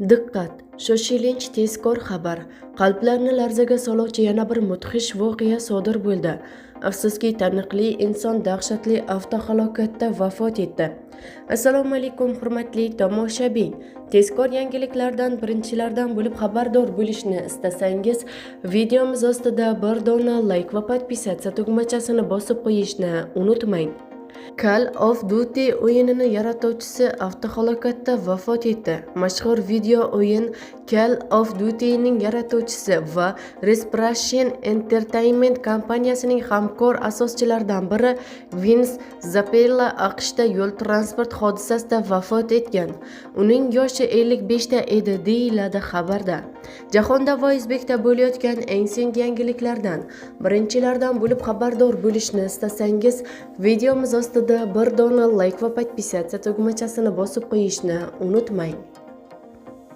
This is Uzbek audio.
Diqqat! Shoshilinch tezkor xabar. Qalblarni larzaga soluvchi yana bir mudhish voqea sodir bo'ldi. Afsuski, taniqli inson dahshatli avtohalokatda vafot etdi. Assalomu alaykum, hurmatli tomoshabin. Tezkor yangiliklardan birinchilardan bo'lib xabardor bo'lishni istasangiz, videomiz ostida bir dona like va podpisatsiya tugmachasini bosib qo'yishni unutmang. Call of Duty o'yinini yaratuvchisi avtohalokatda vafot etdi. Mashhur video o'yin Call of Duty'ning yaratuvchisi va Resparation Entertainment kompaniyasining hamkor asoschilaridan biri Vince Zampella AQShda yo'l transport hodisasida vafot etgan. Uning yoshi 55 ta edi, deyiladi xabarda. Jahonda va O'zbekda bo'layotgan eng so'nggi yangiliklardan birinchilardan bo'lib xabardor bo'lishni istasangiz, videomiz ostida bir dona like va podpisatsiya tugmachasini bosib qo'yishni unutmang.